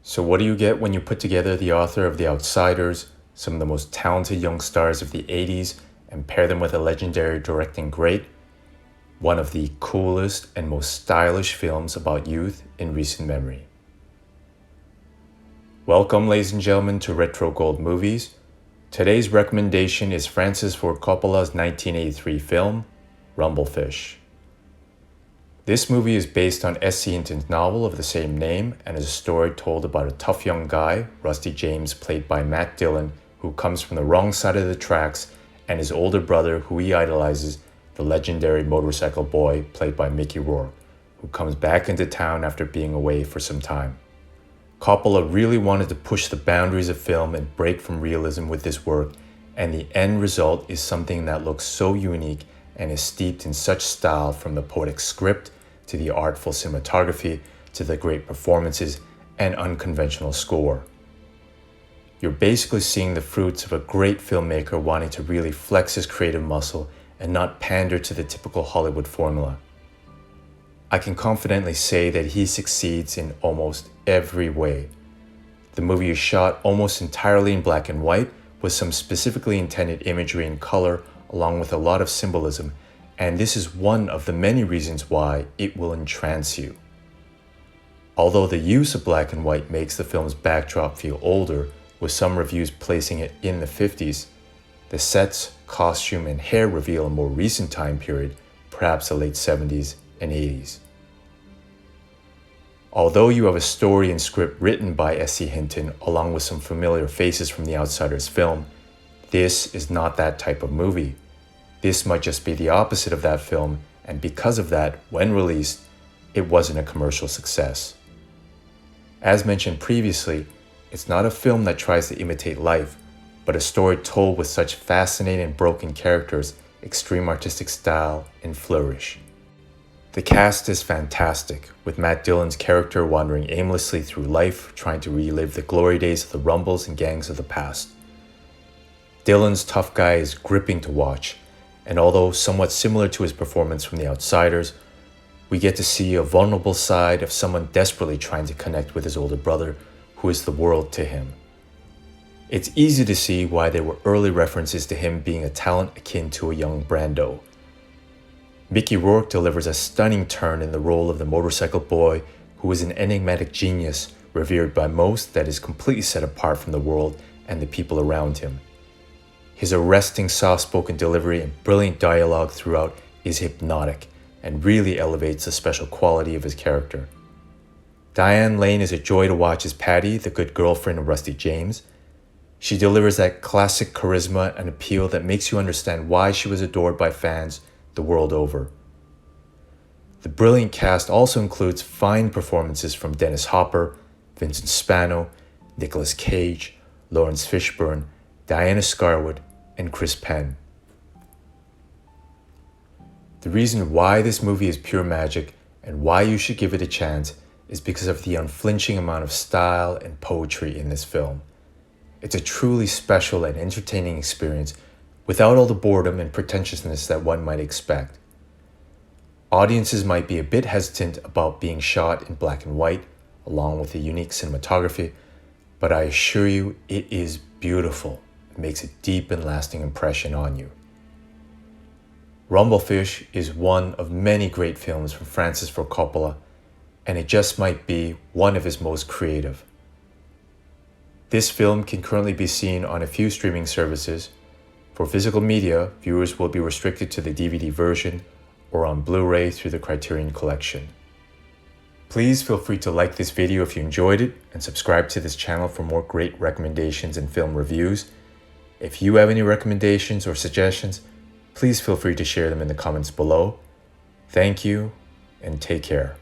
So what do you get when you put together the author of The Outsiders, some of the most talented young stars of the 80s, and pair them with a legendary directing great? One of the coolest and most stylish films about youth in recent memory. Welcome, ladies and gentlemen, to Retro Gold Movies. Today's recommendation is Francis Ford Coppola's 1983 film, Rumblefish. This movie is based on S.C. Hinton's novel of the same name and is a story told about a tough young guy, Rusty James, played by Matt Dillon, who comes from the wrong side of the tracks, and his older brother, who he idolizes, the legendary motorcycle boy, played by Mickey Rourke, who comes back into town after being away for some time. Coppola really wanted to push the boundaries of film and break from realism with this work, and the end result is something that looks so unique and is steeped in such style, from the poetic script to the artful cinematography to the great performances and unconventional score. You're basically seeing the fruits of a great filmmaker wanting to really flex his creative muscle and not pander to the typical Hollywood formula. I can confidently say that he succeeds in almost every way. The movie is shot almost entirely in black and white, with some specifically intended imagery in color, along with a lot of symbolism, and this is one of the many reasons why it will entrance you. Although the use of black and white makes the film's backdrop feel older, with some reviews placing it in the 50s, the sets, costume, and hair reveal a more recent time period, perhaps the late 70s and 80s. Although you have a story and script written by S.C. Hinton, along with some familiar faces from the Outsiders film, this is not that type of movie. This might just be the opposite of that film, and because of that, when released, it wasn't a commercial success. As mentioned previously, it's not a film that tries to imitate life, but a story told with such fascinating and broken characters, extreme artistic style, and flourish. The cast is fantastic, with Matt Dillon's character wandering aimlessly through life, trying to relive the glory days of the rumbles and gangs of the past. Dillon's tough guy is gripping to watch, and although somewhat similar to his performance from The Outsiders, we get to see a vulnerable side of someone desperately trying to connect with his older brother, who is the world to him. It's easy to see why there were early references to him being a talent akin to a young Brando. Mickey Rourke delivers a stunning turn in the role of the motorcycle boy, who is an enigmatic genius revered by most that is completely set apart from the world and the people around him. His arresting, soft-spoken delivery and brilliant dialogue throughout is hypnotic and really elevates the special quality of his character. Diane Lane is a joy to watch as Patty, the good girlfriend of Rusty James. She delivers that classic charisma and appeal that makes you understand why she was adored by fans the world over. The brilliant cast also includes fine performances from Dennis Hopper, Vincent Spano, Nicolas Cage, Laurence Fishburne, Diane Scarwid, and Penn. The reason why this movie is pure magic and why you should give it a chance is because of the unflinching amount of style and poetry in this film. It's a truly special and entertaining experience without all the boredom and pretentiousness that one might expect. Audiences might be a bit hesitant about being shot in black and white, along with the unique cinematography, but I assure you it is beautiful. It makes a deep and lasting impression on you. Rumblefish is one of many great films from Francis Ford Coppola, and it just might be one of his most creative. This film can currently be seen on a few streaming services. For physical media, viewers will be restricted to the DVD version or on Blu-ray through the Criterion Collection. Please feel free to like this video if you enjoyed it and subscribe to this channel for more great recommendations and film reviews. If you have any recommendations or suggestions, please feel free to share them in the comments below. Thank you and take care.